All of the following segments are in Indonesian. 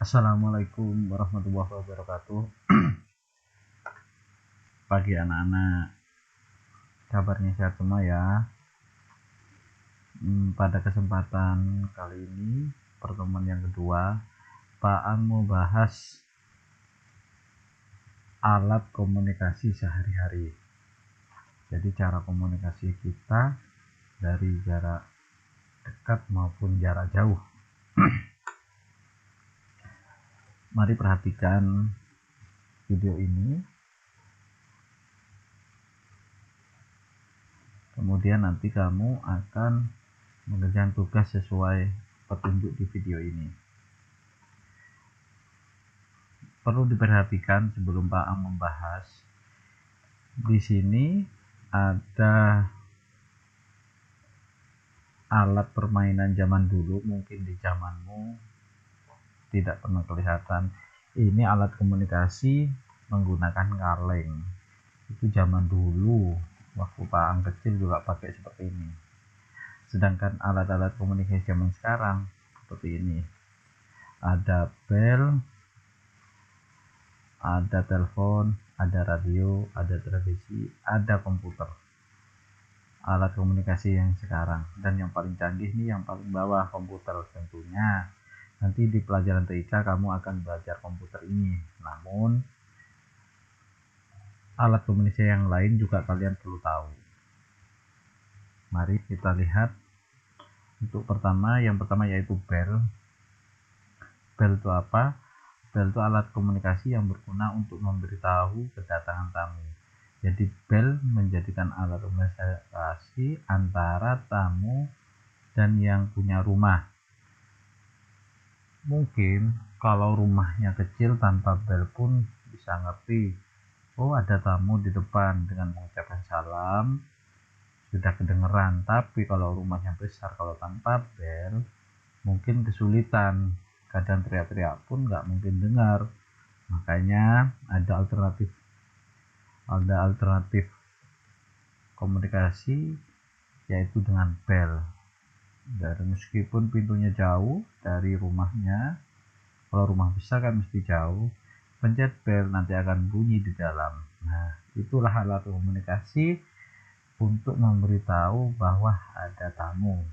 Assalamualaikum warahmatullahi wabarakatuh. Pagi anak-anak, kabarnya sehat semua ya. Pada kesempatan kali ini, pertemuan yang kedua, Pak Ang mau bahas alat komunikasi sehari-hari. Jadi cara komunikasi kita dari jarak dekat maupun jarak jauh. Mari perhatikan video ini. Kemudian nanti kamu akan mengerjakan tugas sesuai petunjuk di video ini. Perlu diperhatikan sebelum Pak Ang membahas. Di sini ada alat permainan zaman dulu, mungkin di zamanmu tidak pernah kelihatan. Ini alat komunikasi menggunakan kaleng. Itu zaman dulu, waktu Pak Ang kecil juga pakai seperti ini. Sedangkan alat-alat komunikasi zaman sekarang seperti ini. Ada bel, ada telepon, ada radio, ada televisi, ada komputer. Alat komunikasi yang sekarang, dan yang paling canggih nih yang paling bawah, komputer. Tentunya nanti di pelajaran TIK kamu akan belajar komputer ini. Namun alat komunikasi yang lain juga kalian perlu tahu. Mari kita lihat. Untuk yang pertama yaitu bel. Bel itu apa? Bel itu alat komunikasi yang berguna untuk memberitahu kedatangan tamu. Jadi bel menjadikan alat komunikasi antara tamu dan yang punya rumah. Mungkin kalau rumahnya kecil tanpa bel pun bisa ngerti, oh ada tamu di depan, dengan mengucapkan salam sudah kedengeran. Tapi kalau rumahnya besar, kalau tanpa bel mungkin kesulitan, kadang teriak-teriak pun nggak mungkin dengar. Makanya ada alternatif komunikasi, yaitu dengan bel. Dan meskipun pintunya jauh dari rumahnya, kalau rumah besar kan mesti jauh, pencet bel nanti akan bunyi di dalam. Nah, itulah alat komunikasi untuk memberitahu bahwa ada tamu.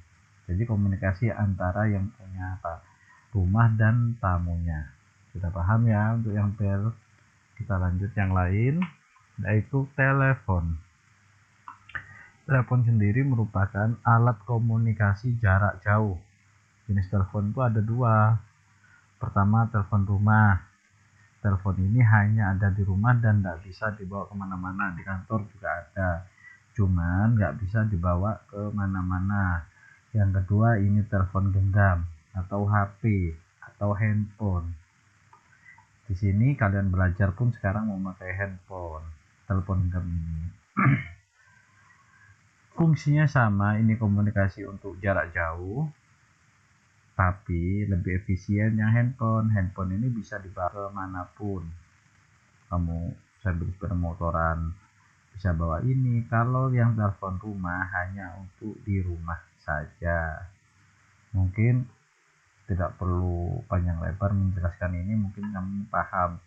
Jadi komunikasi antara yang punya rumah dan tamunya. Sudah paham ya untuk yang bel? Kita lanjut yang lain, yaitu telepon. Telepon sendiri merupakan alat komunikasi jarak jauh. Jenis telepon itu ada dua. Pertama, telepon rumah. Telepon ini hanya ada di rumah dan tidak bisa dibawa kemana-mana. Di kantor juga ada, cuman nggak bisa dibawa ke mana-mana. Yang kedua, ini telepon genggam atau HP atau handphone. Di sini kalian belajar pun sekarang memakai handphone, telepon genggam ini. Fungsinya sama, ini komunikasi untuk jarak jauh, tapi lebih efisien yang handphone. Handphone ini bisa dibawa kemanapun. Kamu sambil sepeda motoran bisa bawa ini. Kalau yang telepon rumah hanya untuk di rumah saja. Mungkin tidak perlu panjang lebar menjelaskan ini, mungkin kamu paham.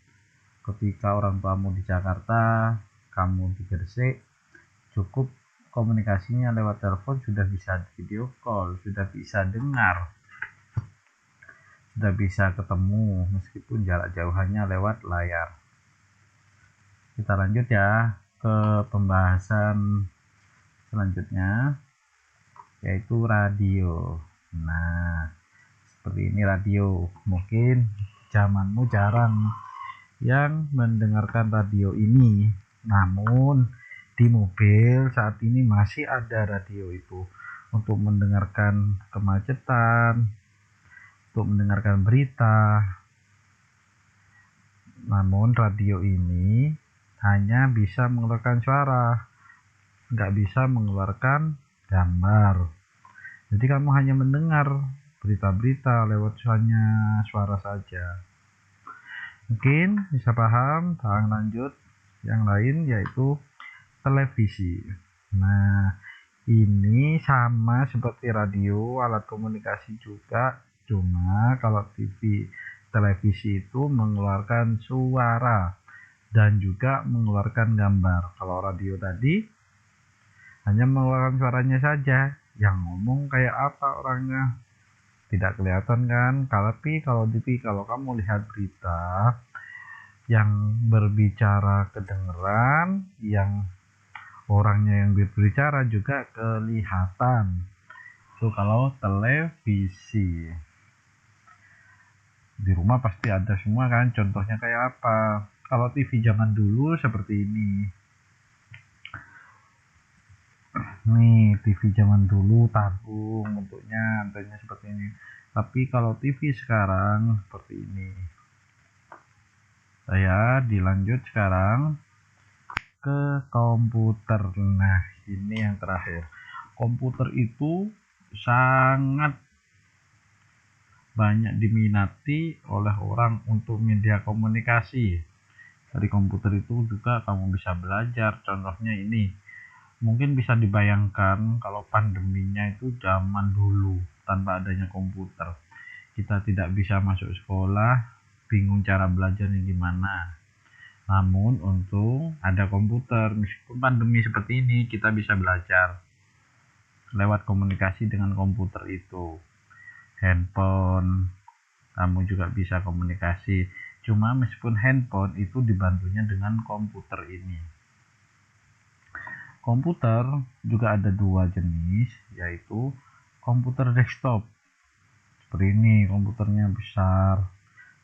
Ketika orang tuamu di Jakarta, kamu di Gresik, cukup komunikasinya lewat telepon, sudah bisa video call, sudah bisa dengar, sudah bisa ketemu meskipun jarak jauhannya lewat layar. Kita lanjut ya ke pembahasan selanjutnya, yaitu radio. Nah, seperti ini radio. Mungkin zamanmu jarang yang mendengarkan radio ini, namun di mobil saat ini masih ada radio itu untuk mendengarkan kemacetan, untuk mendengarkan berita. Namun radio ini hanya bisa mengeluarkan suara, nggak bisa mengeluarkan gambar. Jadi kamu hanya mendengar berita-berita lewat suara saja. Mungkin bisa paham. Lanjut yang lain, yaitu televisi. Nah, ini sama seperti radio, alat komunikasi juga, cuma kalau TV televisi itu mengeluarkan suara dan juga mengeluarkan gambar. Kalau radio tadi hanya mengeluarkan suaranya saja, yang ngomong kayak apa orangnya tidak kelihatan kan. Tapi kalau TV, kalau kamu lihat berita yang berbicara kedengeran, yang orangnya yang berbicara juga kelihatan. So kalau televisi di rumah pasti ada semua kan, contohnya kayak apa. Kalau TV zaman dulu seperti ini nih, TV zaman dulu tabung bentuknya, antenanya seperti ini. Tapi kalau TV sekarang seperti ini. Saya dilanjut sekarang ke komputer. Nah, ini yang terakhir. Komputer itu sangat banyak diminati oleh orang untuk media komunikasi. Dari komputer itu juga kamu bisa belajar. Contohnya ini, mungkin bisa dibayangkan kalau pandeminya itu zaman dulu tanpa adanya komputer. Kita tidak bisa masuk sekolah, bingung cara belajarnya gimana. Namun untung ada komputer, meskipun pandemi seperti ini kita bisa belajar lewat komunikasi dengan komputer itu. Handphone, kamu juga bisa komunikasi. Cuma meskipun handphone itu dibantunya dengan komputer ini. Komputer juga ada dua jenis, yaitu komputer desktop. Seperti ini, komputernya besar.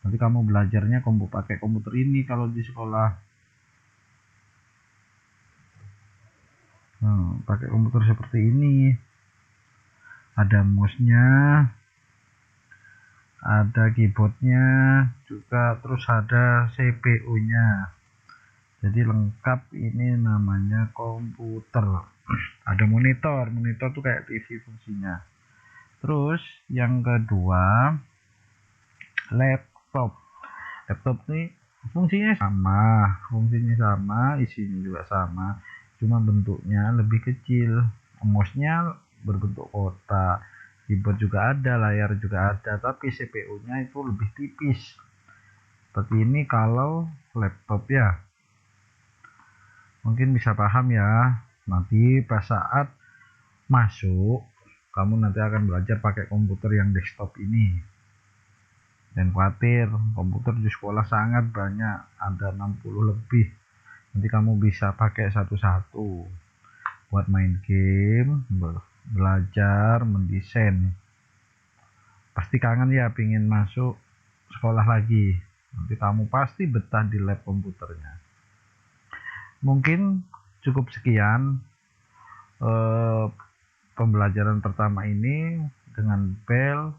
Nanti kamu belajarnya pakai komputer ini kalau di sekolah. Pakai komputer seperti ini. Ada mouse-nya, ada keyboardnya juga, terus ada CPU-nya. Jadi lengkap, ini namanya komputer. Ada monitor tuh kayak TV fungsinya. Terus yang kedua, laptop nih fungsinya sama, isinya juga sama, cuma bentuknya lebih kecil. Mouse-nya berbentuk kotak, keyboard juga ada, layar juga ada, tapi CPU-nya itu lebih tipis. Seperti ini kalau laptop ya. Mungkin bisa paham ya. Nanti pas saat masuk, kamu nanti akan belajar pakai komputer yang desktop ini. Dan khawatir, komputer di sekolah sangat banyak, ada 60 lebih. Nanti kamu bisa pakai satu-satu buat main game, belajar, mendesain. Pasti kangen ya, pingin masuk sekolah lagi. Nanti kamu pasti betah di lab komputernya. Mungkin cukup sekian pembelajaran pertama ini dengan bel,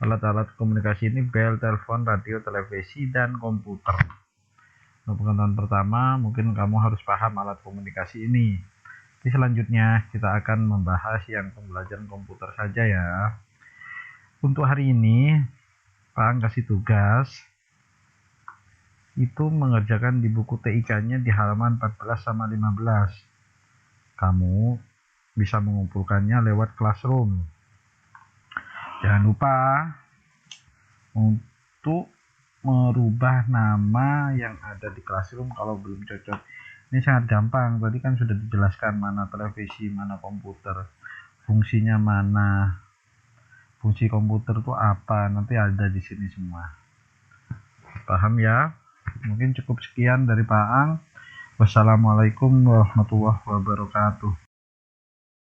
alat-alat komunikasi ini, bel, telepon, radio, televisi, dan komputer. Untuk pengetahuan pertama, mungkin kamu harus paham alat komunikasi ini. Di selanjutnya kita akan membahas yang pembelajaran komputer saja ya. Untuk hari ini, Pak kasih tugas itu mengerjakan di buku TIK-nya di halaman 14 sama 15. Kamu bisa mengumpulkannya lewat Classroom. Jangan lupa untuk merubah nama yang ada di Classroom kalau belum cocok. Ini sangat gampang, tadi kan sudah dijelaskan mana televisi, mana komputer, fungsinya mana, fungsi komputer itu apa, nanti ada di sini semua. Paham ya? Mungkin cukup sekian dari Pak Ang. Wassalamualaikum warahmatullahi wabarakatuh.